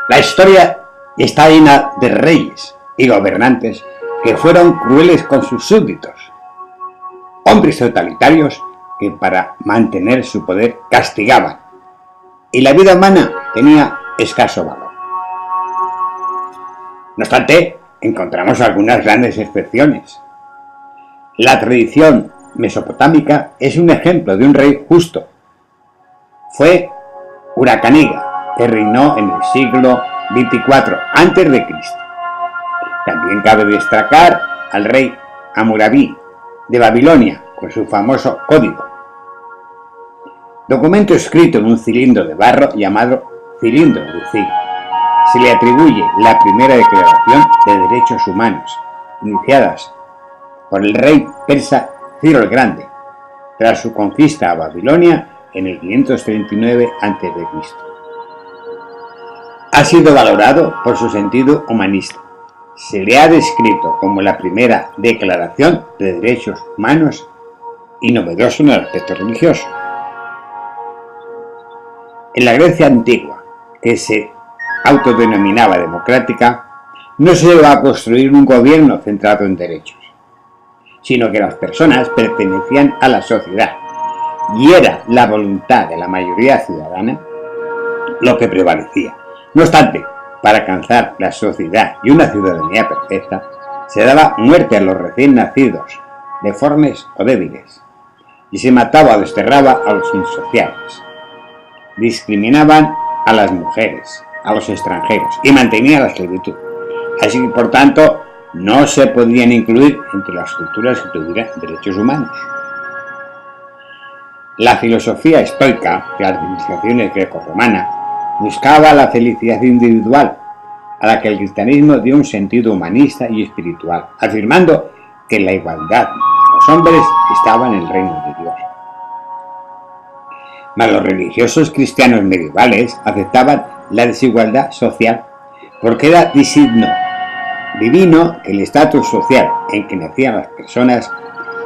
La historia está llena de reyes y gobernantes que fueron crueles con sus súbditos, hombres totalitarios que para mantener su poder castigaban, y la vida humana tenía escaso valor. No obstante, encontramos algunas grandes excepciones. La tradición mesopotámica es un ejemplo de un rey justo. Fue Uracaniga, que reinó en el siglo 24 a.C. También cabe destacar al rey Hammurabi de Babilonia, con su famoso código, documento escrito en un cilindro de barro llamado cilindro de Zig. Se le atribuye la primera declaración de derechos humanos, iniciadas por el rey persa Ciro el Grande, tras su conquista a Babilonia en el 539 a.C. Ha sido valorado por su sentido humanista. Se le ha descrito como la primera declaración de derechos humanos y novedoso en el aspecto religioso. En la Grecia antigua, que se autodenominaba democrática, no se llegó a construir un gobierno centrado en derechos, sino que las personas pertenecían a la sociedad y era la voluntad de la mayoría ciudadana lo que prevalecía. No obstante, para alcanzar la sociedad y una ciudadanía perfecta, se daba muerte a los recién nacidos, deformes o débiles, y se mataba o desterraba a los insociables. Discriminaban a las mujeres, a los extranjeros, y mantenían la esclavitud. Así que, por tanto, no se podían incluir entre las culturas que tuvieran derechos humanos. La filosofía estoica de las civilizaciones grecorromanas buscaba la felicidad individual, a la que el cristianismo dio un sentido humanista y espiritual, afirmando que la igualdad de los hombres estaba en el reino de Dios. Mas los religiosos cristianos medievales aceptaban la desigualdad social porque era signo divino que el estatus social en que nacían las personas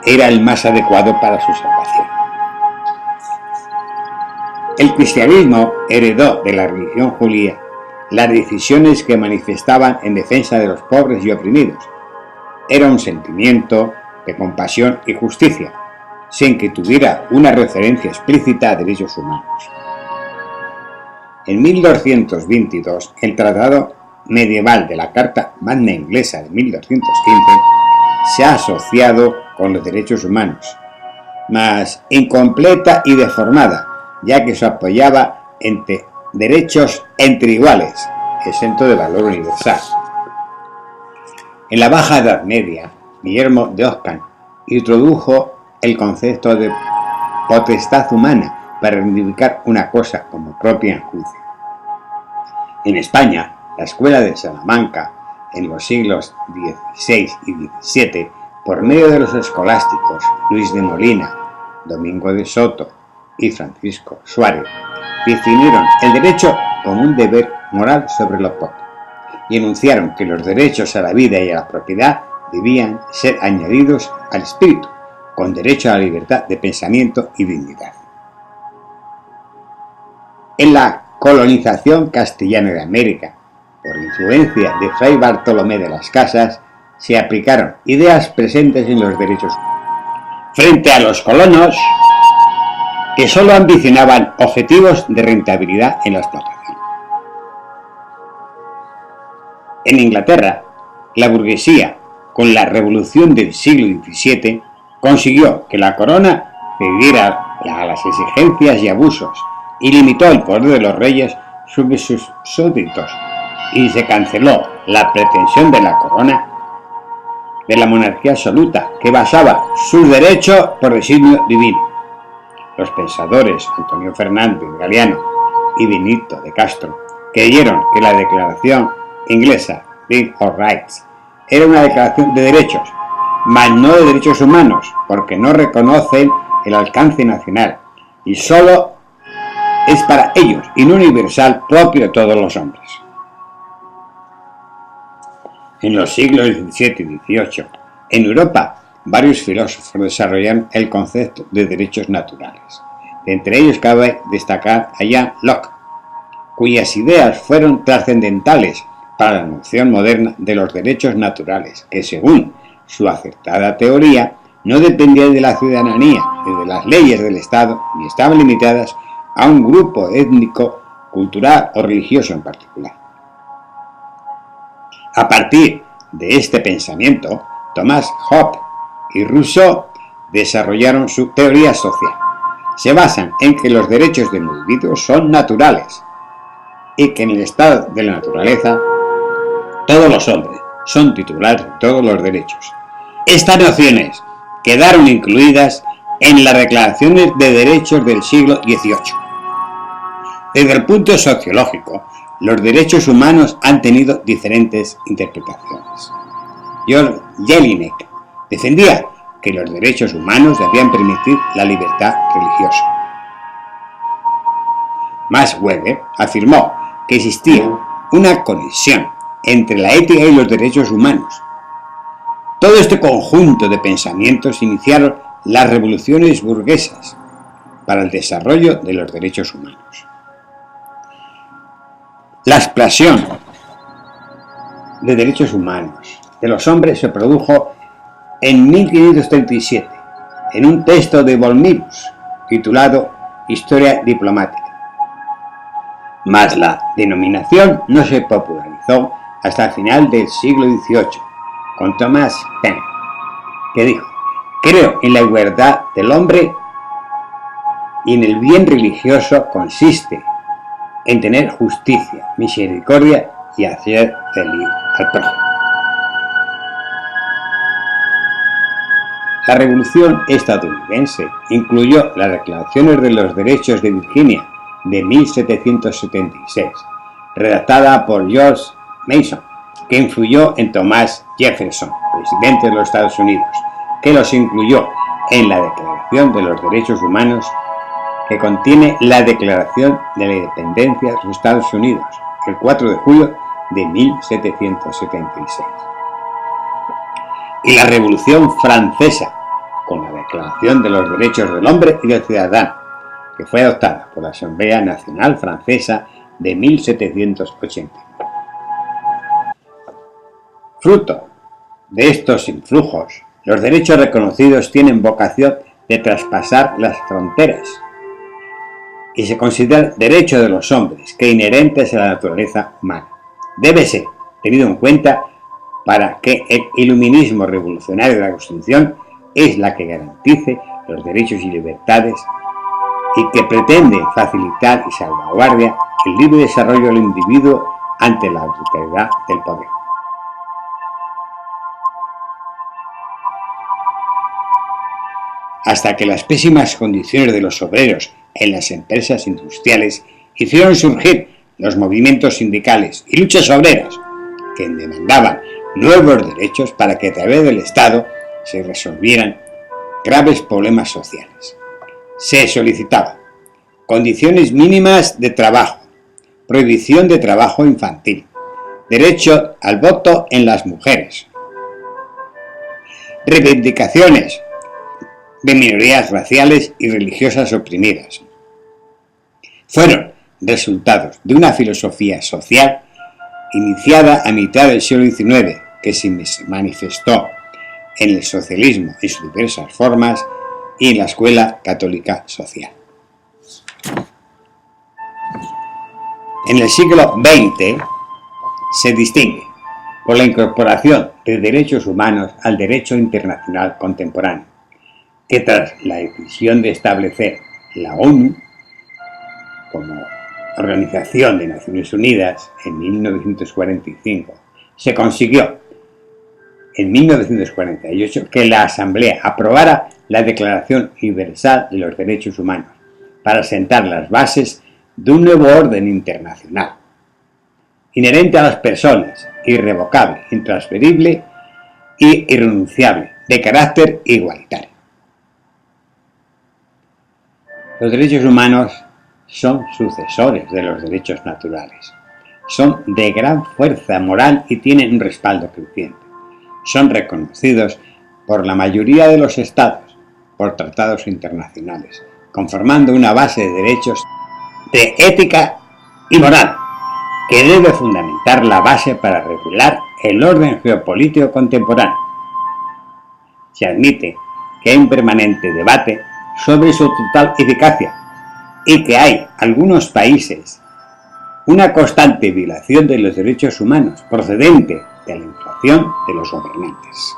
era el más adecuado para su salvación. El cristianismo heredó de la religión judía las decisiones que manifestaban en defensa de los pobres y oprimidos. Era un sentimiento de compasión y justicia, sin que tuviera una referencia explícita a derechos humanos. En 1222, el Tratado Medieval de la Carta Magna Inglesa de 1215 se ha asociado con los derechos humanos, mas incompleta y deformada, ya que se apoyaba entre derechos entre iguales, exento de valor universal. En la Baja Edad Media, Guillermo de Ockham introdujo el concepto de potestad humana para reivindicar una cosa como propia en juicio. En España, la Escuela de Salamanca, en los siglos XVI y XVII, por medio de los escolásticos Luis de Molina, Domingo de Soto y Francisco Suárez, definieron el derecho como un deber moral sobre los pobres y enunciaron que los derechos a la vida y a la propiedad debían ser añadidos al espíritu, con derecho a la libertad de pensamiento y dignidad. En la colonización castellana de América, por influencia de Fray Bartolomé de las Casas, se aplicaron ideas presentes en los derechos humanos frente a los colonos que solo ambicionaban objetivos de rentabilidad en la explotación. En Inglaterra, la burguesía, con la revolución del siglo XVII, consiguió que la corona cediera a las exigencias y abusos y limitó el poder de los reyes sobre sus súbditos, y se canceló la pretensión de la corona de la monarquía absoluta, que basaba sus derechos por designio divino. Los pensadores Antonio Fernández Galiano y Benito de Castro creyeron que la declaración inglesa Bill of Rights era una declaración de derechos, mas no de derechos humanos, porque no reconocen el alcance nacional y solo es para ellos y no universal propio de todos los hombres. En los siglos XVII y XVIII, en Europa, varios filósofos desarrollaron el concepto de derechos naturales. De entre ellos cabe destacar a Jean Locke, cuyas ideas fueron trascendentales para la noción moderna de los derechos naturales, que según su acertada teoría no dependían de la ciudadanía ni de las leyes del Estado, ni estaban limitadas a un grupo étnico, cultural o religioso en particular. A partir de este pensamiento, Thomas Hobbes y Rousseau desarrollaron su teoría social. Se basan en que los derechos del individuo son naturales y que en el estado de la naturaleza todos los hombres son titulares de todos los derechos. Estas nociones quedaron incluidas en las declaraciones de derechos del siglo XVIII. Desde el punto sociológico, los derechos humanos han tenido diferentes interpretaciones. George Jelinek defendía que los derechos humanos debían permitir la libertad religiosa. Max Weber afirmó que existía una conexión entre la ética y los derechos humanos. Todo este conjunto de pensamientos iniciaron las revoluciones burguesas para el desarrollo de los derechos humanos. La expresión de derechos humanos de los hombres se produjo en 1537 en un texto de Volminius titulado Historia diplomática. Mas la denominación no se popularizó hasta el final del siglo XVIII, con Thomas Paine, que dijo: creo en la igualdad del hombre y en el bien religioso consiste en tener justicia, misericordia y hacer feliz al prójimo. La Revolución estadounidense incluyó las Declaraciones de los Derechos de Virginia de 1776, redactada por George Mason, que influyó en Thomas Jefferson, presidente de los Estados Unidos, que los incluyó en la Declaración de los Derechos Humanos, que contiene la Declaración de la Independencia de los Estados Unidos, el 4 de julio de 1776. Y la Revolución Francesa, con la Declaración de los Derechos del Hombre y del Ciudadano, que fue adoptada por la Asamblea Nacional Francesa de 1780. Fruto de estos influjos, los derechos reconocidos tienen vocación de traspasar las fronteras y se considera derecho de los hombres que inherentes a la naturaleza humana. Debe ser tenido en cuenta para que el iluminismo revolucionario de la Constitución es la que garantice los derechos y libertades y que pretende facilitar y salvaguardar el libre desarrollo del individuo ante la autoridad del poder. Hasta que las pésimas condiciones de los obreros en las empresas industriales hicieron surgir los movimientos sindicales y luchas obreras que demandaban nuevos derechos para que a través del Estado se resolvieran graves problemas sociales. Se solicitaba condiciones mínimas de trabajo, prohibición de trabajo infantil, derecho al voto en las mujeres, reivindicaciones de minorías raciales y religiosas oprimidas. Fueron resultados de una filosofía social iniciada a mitad del siglo XIX que se manifestó en el socialismo en sus diversas formas y en la escuela católica social. En el siglo XX se distingue por la incorporación de derechos humanos al derecho internacional contemporáneo, que tras la decisión de establecer la ONU como Organización de Naciones Unidas en 1945, se consiguió en 1948 que la Asamblea aprobara la Declaración Universal de los Derechos Humanos para sentar las bases de un nuevo orden internacional, inherente a las personas, irrevocable, intransferible e irrenunciable, de carácter igualitario. Los derechos humanos son sucesores de los derechos naturales. Son de gran fuerza moral y tienen un respaldo creciente. Son reconocidos por la mayoría de los estados, por tratados internacionales, conformando una base de derechos de ética y moral, que debe fundamentar la base para regular el orden geopolítico contemporáneo. Se admite que hay un permanente debate sobre su total eficacia y que hay algunos países una constante violación de los derechos humanos procedente de la inflación de los gobernantes.